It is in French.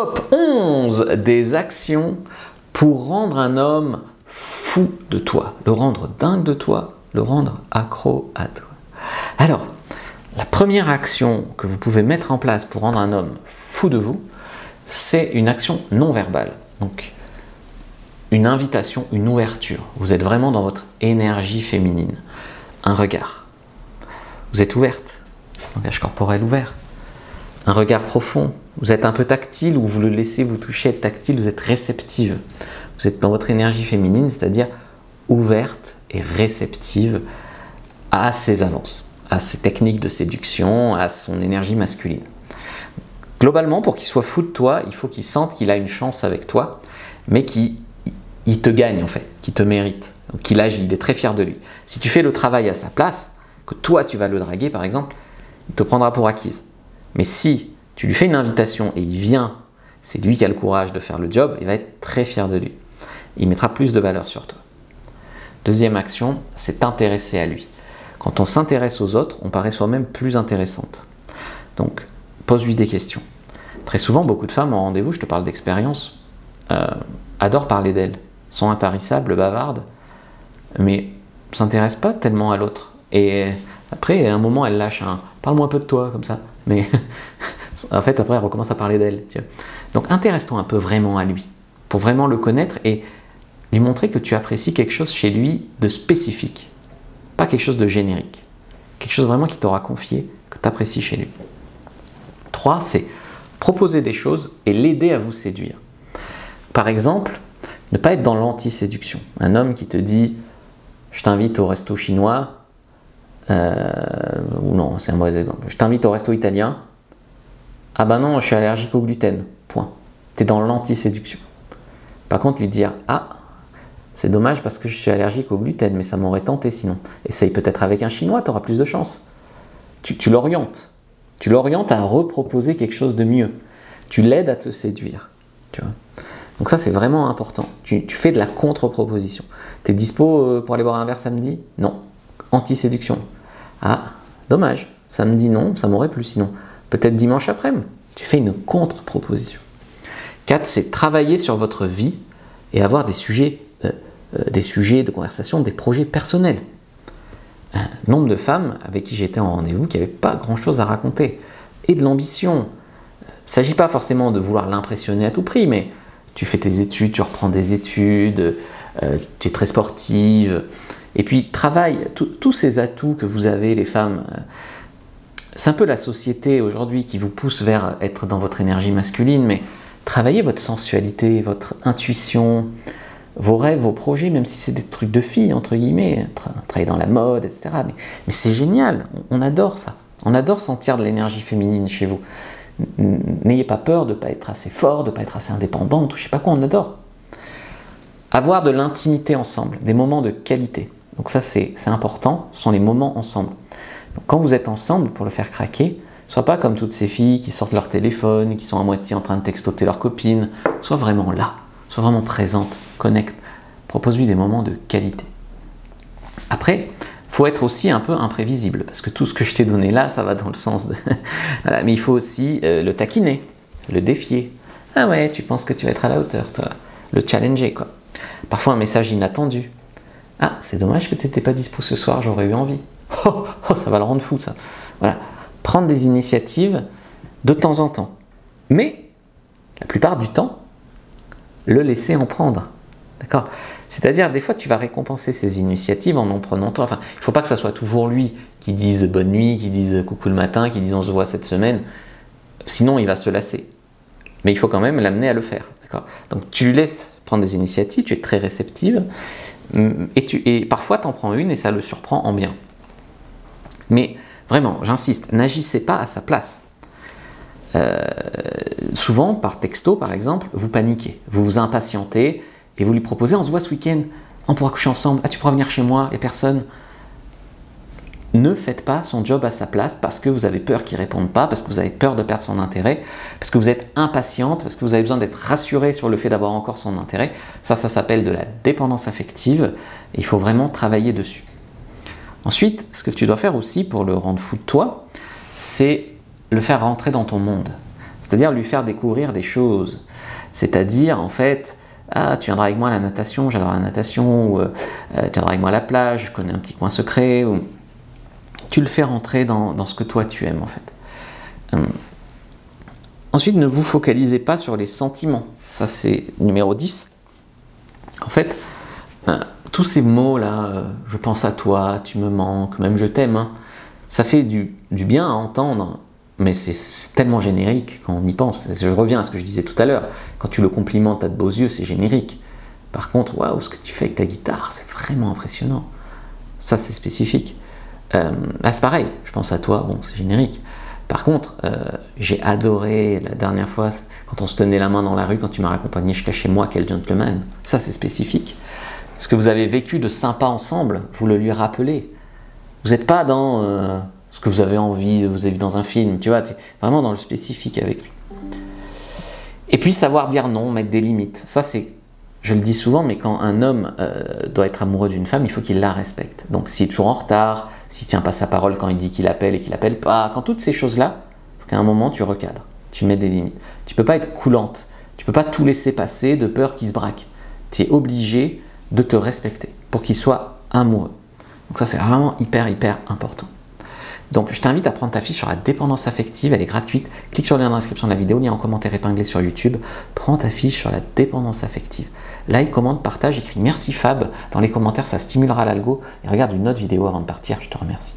Top 11 des actions pour rendre un homme fou de toi, le rendre dingue de toi, le rendre accro à toi. Alors, la première action que vous pouvez mettre en place pour rendre un homme fou de vous, c'est une action non verbale. Donc, une invitation, une ouverture. Vous êtes vraiment dans votre énergie féminine. Un regard. Vous êtes ouverte. Langage corporel ouvert. Un regard profond. Vous êtes un peu tactile ou vous le laissez vous toucher, être tactile, vous êtes réceptive. Vous êtes dans votre énergie féminine, c'est-à-dire ouverte et réceptive à ses avances, à ses techniques de séduction, à son énergie masculine. Globalement, pour qu'il soit fou de toi, il faut qu'il sente qu'il a une chance avec toi, mais qu'il te gagne en fait, qu'il te mérite, qu'il agit, il est très fier de lui. Si tu fais le travail à sa place, que toi tu vas le draguer par exemple, il te prendra pour acquise. Mais si tu lui fais une invitation et il vient, c'est lui qui a le courage de faire le job, il va être très fier de lui. Il mettra plus de valeur sur toi. Deuxième action, c'est t'intéresser à lui. Quand on s'intéresse aux autres, on paraît soi-même plus intéressante. Donc, pose-lui des questions. Très souvent, beaucoup de femmes en rendez-vous, je te parle d'expérience, adorent parler d'elles, sont intarissables, bavardes, mais ne s'intéressent pas tellement à l'autre. Et après, à un moment, elles lâchent un « parle-moi un peu de toi », comme ça. Mais en fait, après, elles recommencent à parler d'elles. Donc, intéresse-toi un peu vraiment à lui, pour vraiment le connaître et lui montrer que tu apprécies quelque chose chez lui de spécifique, pas quelque chose de générique. Quelque chose vraiment qui t'aura confié, que tu apprécies chez lui. 3, c'est proposer des choses et l'aider à vous séduire. Par exemple, ne pas être dans l'anti-séduction. Un homme qui te dit « je t'invite au resto chinois », ou non, c'est un mauvais exemple. « Je t'invite au resto italien ». Ah ben non, je suis allergique au gluten. Point. Tu es dans l'anti-séduction. Par contre, lui dire « ah, c'est dommage parce que je suis allergique au gluten, mais ça m'aurait tenté sinon. Essaye peut-être avec un chinois, tu auras plus de chance. » Tu l'orientes. Tu l'orientes à reproposer quelque chose de mieux. Tu l'aides à te séduire. Tu vois. Donc ça, c'est vraiment important. Tu fais de la contre-proposition. Tu es dispo pour aller boire un verre samedi? Non. Anti-séduction. Ah, dommage. Samedi, non, ça m'aurait plu sinon. Peut-être dimanche après-midi. Tu fais une contre-proposition. 4, c'est travailler sur votre vie et avoir des sujets de conversation, des projets personnels. Un nombre de femmes avec qui j'étais en rendez-vous qui n'avaient pas grand-chose à raconter. Et de l'ambition. Il ne s'agit pas forcément de vouloir l'impressionner à tout prix, mais tu fais tes études, tu reprends des études, tu es très sportive. Et puis, travaille tous ces atouts que vous avez, les femmes. C'est un peu la société aujourd'hui qui vous pousse vers être dans votre énergie masculine, mais travaillez votre sensualité, votre intuition, vos rêves, vos projets, même si c'est des trucs de filles, entre guillemets, travailler dans la mode, etc. Mais c'est génial, on adore ça. On adore sentir de l'énergie féminine chez vous. N'ayez pas peur de ne pas être assez fort, de ne pas être assez indépendante, ou je ne sais pas quoi, on adore. Avoir de l'intimité ensemble, des moments de qualité. Donc ça, c'est important, ce sont les moments ensemble. Donc quand vous êtes ensemble, pour le faire craquer, sois pas comme toutes ces filles qui sortent leur téléphone, qui sont à moitié en train de textoter leur copine. Sois vraiment là, sois vraiment présente, connecte. Propose-lui des moments de qualité. Après, il faut être aussi un peu imprévisible, parce que tout ce que je t'ai donné là, ça va dans le sens de... Voilà, mais il faut aussi le taquiner, le défier. Ah ouais, tu penses que tu vas être à la hauteur, toi. Le challenger, quoi. Parfois un message inattendu. Ah, c'est dommage que tu n'étais pas dispo ce soir, j'aurais eu envie. Oh, ça va le rendre fou, ça. Voilà. Prendre des initiatives de temps en temps. Mais, la plupart du temps, le laisser en prendre. D'accord? C'est-à-dire, des fois, tu vas récompenser ces initiatives en prenant toi. Enfin, il ne faut pas que ça soit toujours lui qui dise bonne nuit, qui dise coucou le matin, qui dise on se voit cette semaine. Sinon, il va se lasser. Mais il faut quand même l'amener à le faire. D'accord? Donc, tu lui laisses prendre des initiatives, tu es très réceptive, et parfois, tu en prends une et ça le surprend en bien. Mais vraiment, j'insiste, n'agissez pas à sa place. Souvent, par texto par exemple, vous paniquez, vous vous impatientez et vous lui proposez « on se voit ce week-end, on pourra coucher ensemble, ah tu pourras venir chez moi et personne ». Ne faites pas son job à sa place parce que vous avez peur qu'il ne réponde pas, parce que vous avez peur de perdre son intérêt, parce que vous êtes impatiente, parce que vous avez besoin d'être rassuré sur le fait d'avoir encore son intérêt. Ça s'appelle de la dépendance affective et il faut vraiment travailler dessus. Ensuite, ce que tu dois faire aussi pour le rendre fou de toi, c'est le faire rentrer dans ton monde. C'est-à-dire lui faire découvrir des choses. C'est-à-dire, en fait, ah, tu viendras avec moi à la natation, j'adore la natation, ou tu viendras avec moi à la plage, je connais un petit coin secret, ou tu le fais rentrer dans ce que toi tu aimes, en fait. Ensuite, ne vous focalisez pas sur les sentiments. Ça, c'est numéro 10. En fait, tous ces mots-là, je pense à toi, tu me manques, même je t'aime, hein, ça fait du bien à entendre, mais c'est tellement générique quand on y pense. Je reviens à ce que je disais tout à l'heure. Quand tu le complimentes, t'as de beaux yeux, c'est générique. Par contre, waouh, ce que tu fais avec ta guitare, c'est vraiment impressionnant. Ça, c'est spécifique. Là, c'est pareil, je pense à toi, bon, c'est générique. Par contre, j'ai adoré la dernière fois, quand on se tenait la main dans la rue, quand tu m'as raccompagné jusqu'à chez moi, quel gentleman. Ça, c'est spécifique. Ce que vous avez vécu de sympa ensemble, vous le lui rappelez. Vous n'êtes pas dans ce que vous avez envie, vous avez vu dans un film, tu vois, tu es vraiment dans le spécifique avec lui. Et puis, savoir dire non, mettre des limites. Ça, c'est, je le dis souvent, mais quand un homme doit être amoureux d'une femme, il faut qu'il la respecte. Donc, s'il est toujours en retard, s'il ne tient pas sa parole quand il dit qu'il appelle et qu'il n'appelle pas, quand toutes ces choses-là, il faut qu'à un moment, tu recadres, tu mets des limites. Tu ne peux pas être coulante, tu ne peux pas tout laisser passer de peur qu'il se braque. Tu es obligé de te respecter pour qu'il soit amoureux. Donc ça, c'est vraiment hyper important. Donc je t'invite à prendre ta fiche sur la dépendance affective, elle est gratuite. Clique sur le lien dans la description de la vidéo, lien en commentaire épinglé sur YouTube. Prends ta fiche sur la dépendance affective. Like, commente, partage, écris merci Fab dans les commentaires, ça stimulera l'algo. Et regarde une autre vidéo avant de partir, je te remercie.